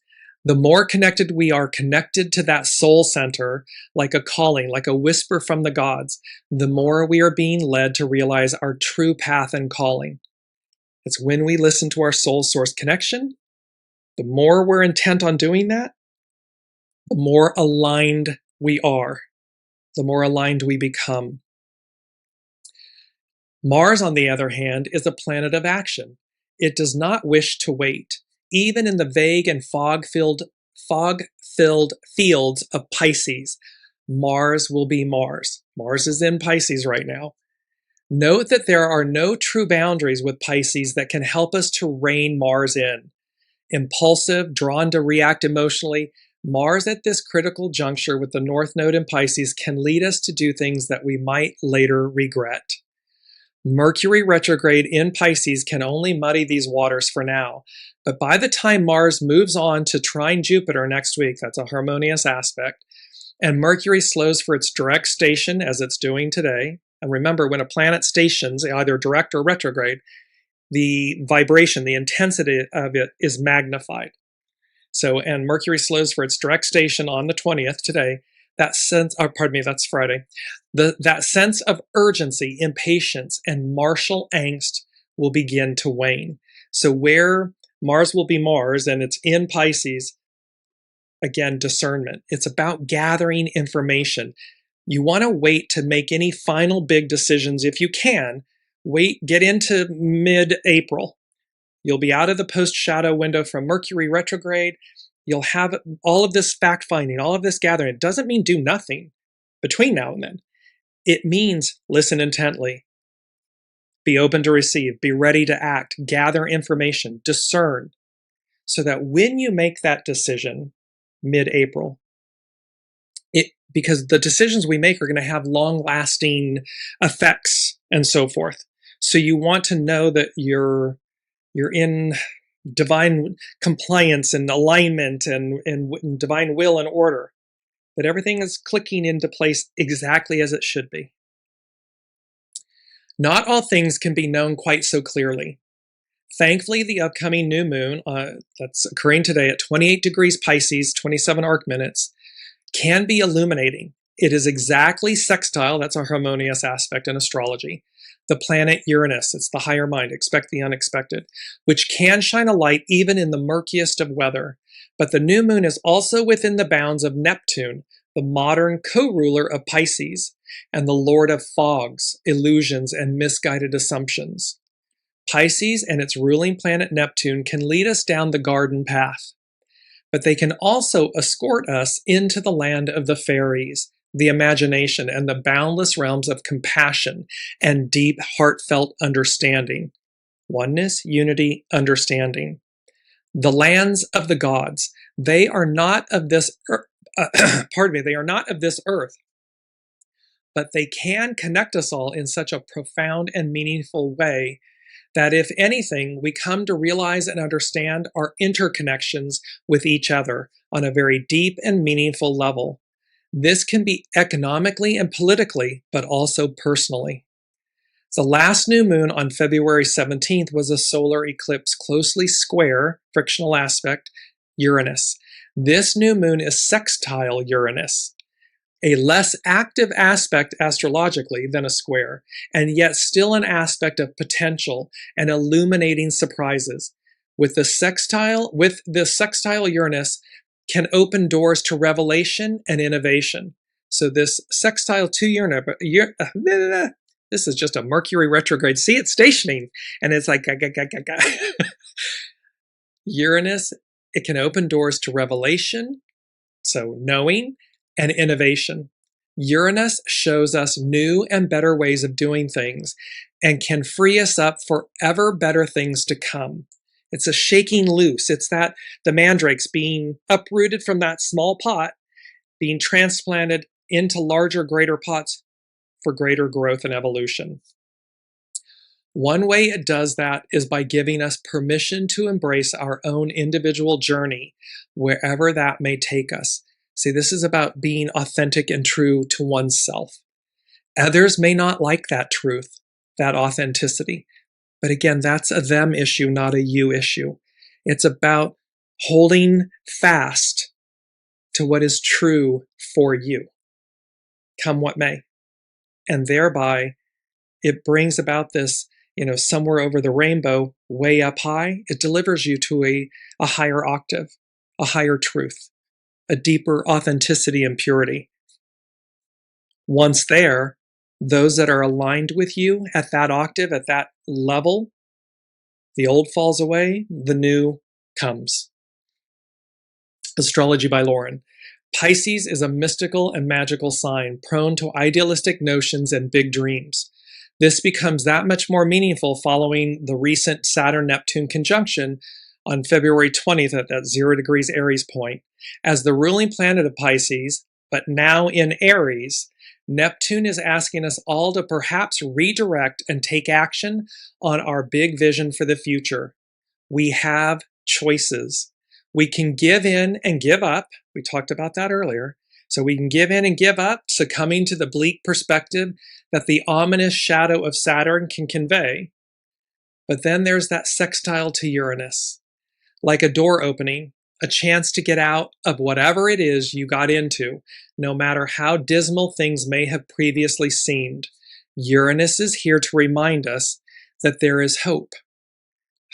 B: The more connected we are connected to that soul center, like a calling, like a whisper from the gods, the more we are being led to realize our true path and calling. It's when we listen to our soul source connection, the more we're intent on doing that, the more aligned we are, the more aligned we become. Mars, on the other hand, is a planet of action. It does not wish to wait. Even in the vague and fog-filled fields of Pisces, Mars will be Mars. Mars is in Pisces right now. Note that there are no true boundaries with Pisces that can help us to rein Mars in. Impulsive, drawn to react emotionally, Mars at this critical juncture with the North Node in Pisces can lead us to do things that we might later regret. Mercury retrograde in Pisces can only muddy these waters for now, but by the time Mars moves on to trine Jupiter next week, that's a harmonious aspect, and Mercury slows for its direct station as it's doing today, and remember, when a planet stations, either direct or retrograde, the vibration, the intensity of it is magnified. So, and Mercury slows for its direct station on the 20th today. That sense, that's Friday. That sense of urgency, impatience, and martial angst will begin to wane. So where Mars will be Mars and it's in Pisces, again, discernment. It's about gathering information. You want to wait to make any final big decisions if you can. Wait, get into mid-April. You'll be out of the post-shadow window from Mercury retrograde. You'll have all of this fact-finding, all of this gathering. It doesn't mean do nothing between now and then. It means listen intently, be open to receive, be ready to act, gather information, discern, so that when you make that decision mid-April, because the decisions we make are going to have long-lasting effects and so forth. So you want to know that you're in divine compliance and alignment and divine will and order, that everything is clicking into place exactly as it should be. Not all things can be known quite so clearly. Thankfully, the upcoming new moon, that's occurring today at 28 degrees Pisces, 27 arc minutes, can be illuminating. It is exactly sextile, that's a harmonious aspect in astrology, the planet Uranus, it's the higher mind, expect the unexpected, which can shine a light even in the murkiest of weather. But the new moon is also within the bounds of Neptune, the modern co-ruler of Pisces, and the lord of fogs, illusions, and misguided assumptions. Pisces and its ruling planet Neptune can lead us down the garden path, but they can also escort us into the land of the fairies, the imagination, and the boundless realms of compassion and deep, heartfelt understanding. Oneness, unity, understanding. The lands of the gods, they are not of this they are not of this earth, but they can connect us all in such a profound and meaningful way that if anything, we come to realize and understand our interconnections with each other on a very deep and meaningful level. This can be economically and politically, but also personally. The last new moon on February 17th was a solar eclipse closely square, frictional aspect, Uranus. This new moon is sextile Uranus, a less active aspect astrologically than a square, and yet still an aspect of potential and illuminating surprises. With the sextile Uranus can open doors to revelation and innovation. So this sextile to Uranus, this is just a Mercury retrograde. See, it's stationing, and it's like Uranus It can open doors to revelation, so knowing, and innovation. Uranus shows us new and better ways of doing things and can free us up for ever better things to come. It's a shaking loose. It's that the mandrakes being uprooted from that small pot, being transplanted into larger, greater pots for greater growth and evolution. One way it does that is by giving us permission to embrace our own individual journey, wherever that may take us. See, this is about being authentic and true to oneself. Others may not like that truth, that authenticity. But again, that's a them issue, not a you issue. It's about holding fast to what is true for you, come what may. And thereby, it brings about this, somewhere over the rainbow, way up high. It delivers you to a higher octave, a higher truth, a deeper authenticity and purity. Once there, those that are aligned with you at that octave, at that level, the old falls away, the new comes. Astrology by Lauren. Pisces is a mystical and magical sign, prone to idealistic notions and big dreams. This becomes that much more meaningful following the recent Saturn-Neptune conjunction on February 20th at that 0 degrees Aries point. As the ruling planet of Pisces, but now in Aries, Neptune is asking us all to perhaps redirect and take action on our big vision for the future. We have choices. We can give in and give up. We talked about that earlier. So we can give in and give up, succumbing to the bleak perspective that the ominous shadow of Saturn can convey. But then there's that sextile to Uranus, like a door opening, a chance to get out of whatever it is you got into, no matter how dismal things may have previously seemed. Uranus is here to remind us that there is hope.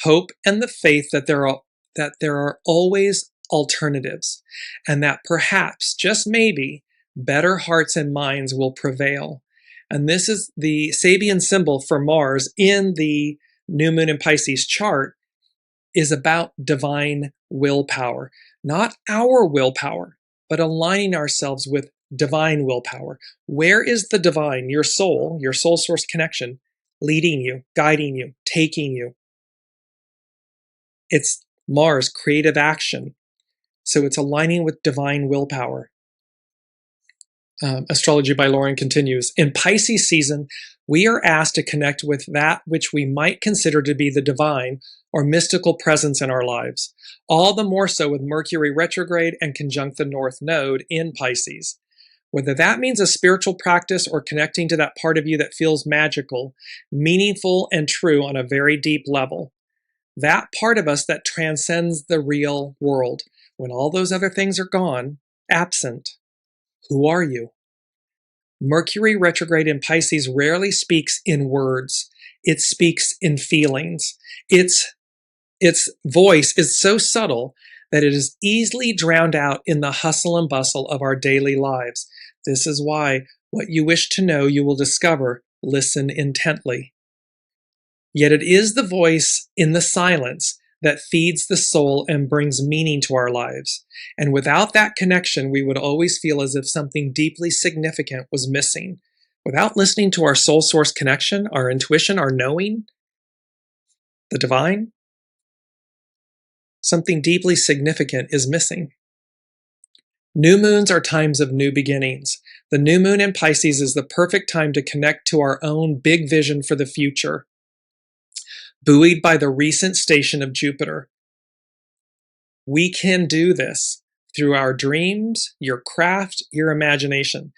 B: Hope and the faith that there are always alternatives, and that perhaps, just maybe, better hearts and minds will prevail. And this is the SABIAN symbol for Mars in the new moon in Pisces chart, is about divine willpower. Not our willpower, but aligning ourselves with divine willpower. Where is the divine, your soul source connection, leading you, guiding you, taking you? It's Mars, creative action. So it's aligning with divine willpower. Astrology by Lauren continues. In Pisces season, we are asked to connect with that which we might consider to be the divine or mystical presence in our lives. All the more so with Mercury retrograde and conjunct the North Node in Pisces. Whether that means a spiritual practice or connecting to that part of you that feels magical, meaningful, and true on a very deep level. That part of us that transcends the real world. When all those other things are gone, absent, who are you? Mercury retrograde in Pisces rarely speaks in words. It speaks in feelings. Its voice is so subtle that it is easily drowned out in the hustle and bustle of our daily lives. This is why what you wish to know you will discover. Listen intently. Yet it is the voice in the silence that feeds the soul and brings meaning to our lives. And without that connection, we would always feel as if something deeply significant was missing. Without listening to our soul source connection, our intuition, our knowing, the divine, something deeply significant is missing. New moons are times of new beginnings. The new moon in Pisces is the perfect time to connect to our own big vision for the future, buoyed by the recent station of Jupiter. We can do this through our dreams, your craft, your imagination.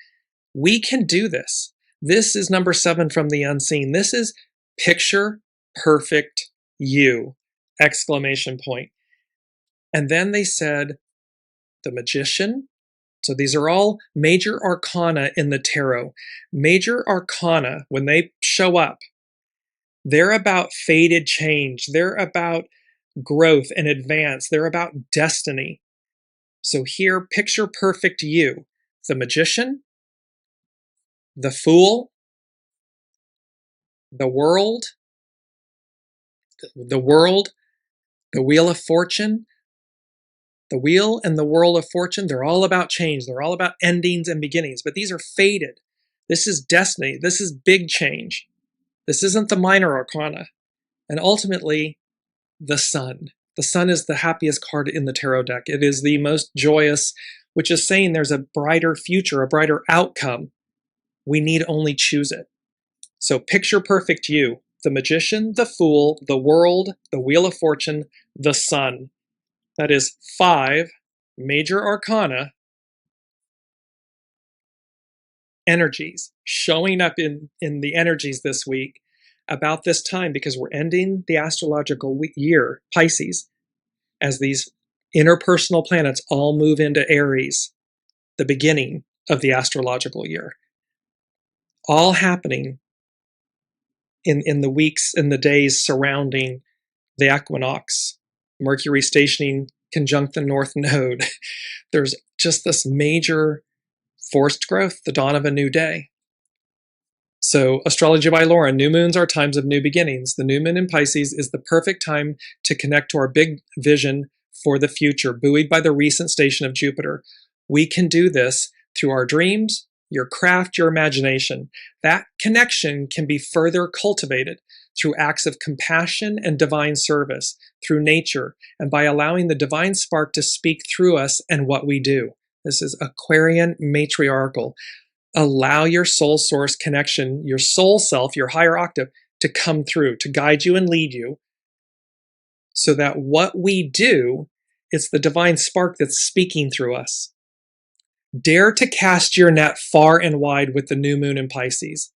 B: We can do this. This is number 7 from the unseen. This is picture perfect you! Exclamation point. And then they said, the magician. So these are all major arcana in the tarot. Major arcana, when they show up, they're about fated change. They're about growth and advance. They're about destiny. So here, picture perfect you. The magician, the fool, the world, the wheel of fortune, The wheel and the whirl of fortune, they're all about change. They're all about endings and beginnings, but these are fated. This is destiny. This is big change. This isn't the minor arcana. And ultimately, the sun. The sun is the happiest card in the tarot deck. It is the most joyous, which is saying there's a brighter future, a brighter outcome. We need only choose it. So picture perfect you, the magician, the fool, the world, the wheel of fortune, the sun. That is 5 major arcana energies showing up in the energies this week about this time, because we're ending the astrological year, Pisces, as these interpersonal planets all move into Aries, the beginning of the astrological year. All happening in the weeks and the days surrounding the equinox, Mercury stationing conjunct the North Node. There's just this major forced growth, the dawn of a new day. So, Astrology by Lauren, new moons are times of new beginnings. The new moon in Pisces is the perfect time to connect to our big vision for the future, buoyed by the recent station of Jupiter. We can do this through our dreams, your craft, your imagination. That connection can be further cultivated through acts of compassion and divine service, through nature, and by allowing the divine spark to speak through us and what we do. This is Aquarian matriarchal. Allow your soul source connection, your soul self, your higher octave, to come through, to guide you and lead you, so that what we do, it's the divine spark that's speaking through us. Dare to cast your net far and wide with the new moon in Pisces.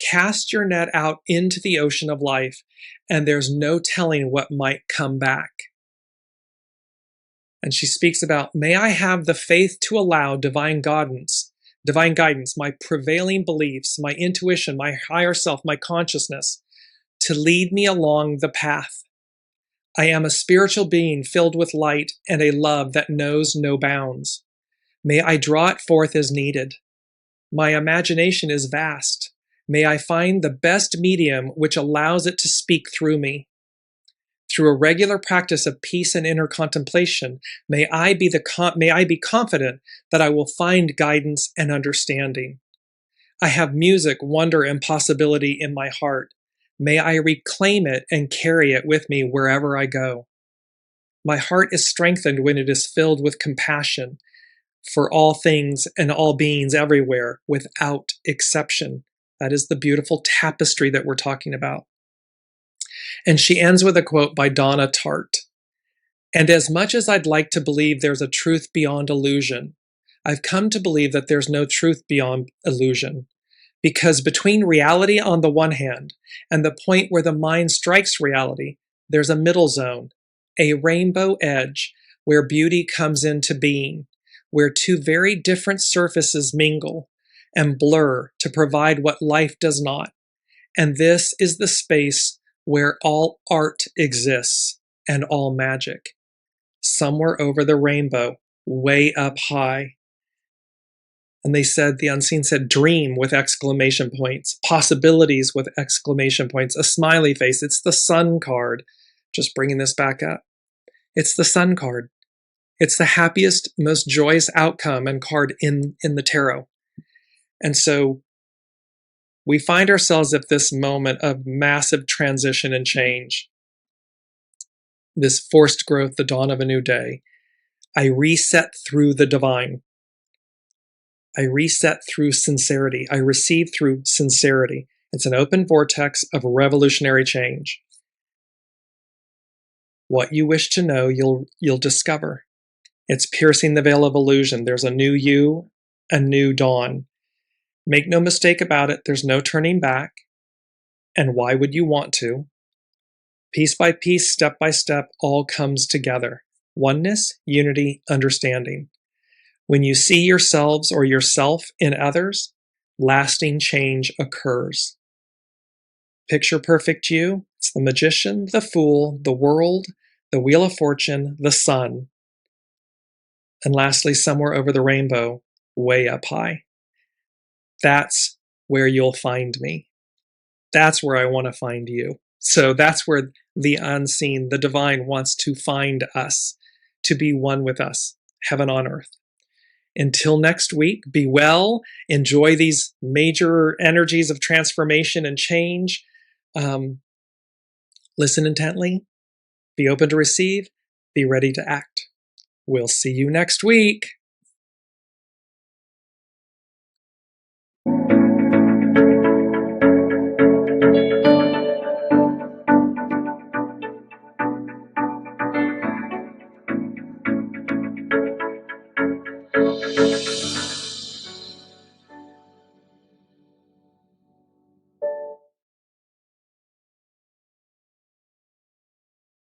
B: Cast your net out into the ocean of life, and there's no telling what might come back. And she speaks about, may I have the faith to allow divine guidance, my prevailing beliefs, my intuition, my higher self, my consciousness, to lead me along the path. I am a spiritual being filled with light and a love that knows no bounds. May I draw it forth as needed. My imagination is vast. May I find the best medium which allows it to speak through me. Through a regular practice of peace and inner contemplation, may I be confident that I will find guidance and understanding. I have music, wonder, and possibility in my heart. May I reclaim it and carry it with me wherever I go. My heart is strengthened when it is filled with compassion for all things and all beings everywhere, without exception. That is the beautiful tapestry that we're talking about. And she ends with a quote by Donna Tartt. And as much as I'd like to believe there's a truth beyond illusion, I've come to believe that there's no truth beyond illusion. Because between reality on the one hand and the point where the mind strikes reality, there's a middle zone, a rainbow edge where beauty comes into being, where two very different surfaces mingle and blur to provide what life does not. And this is the space where all art exists and all magic. Somewhere over the rainbow, way up high. And they said, the unseen said, dream with exclamation points, possibilities with exclamation points, a smiley face. It's the sun card. Just bringing this back up. It's the sun card. It's the happiest, most joyous outcome and card in the tarot. And so we find ourselves at this moment of massive transition and change. This forced growth, the dawn of a new day. I reset through the divine. I reset through sincerity. I receive through sincerity. It's an open vortex of revolutionary change. What you wish to know, you'll discover. It's piercing the veil of illusion. There's a new you, a new dawn. Make no mistake about it, there's no turning back. And why would you want to? Piece by piece, step by step, all comes together. Oneness, unity, understanding. When you see yourselves or yourself in others, lasting change occurs. Picture perfect you. It's the magician, the fool, the world, the wheel of fortune, the sun. And lastly, somewhere over the rainbow, way up high. That's where you'll find me. That's where I want to find you. So that's where the unseen, the divine wants to find us, to be one with us, heaven on earth. Until next week, be well, enjoy these major energies of transformation and change. Listen intently, be open to receive, be ready to act. We'll see you next week.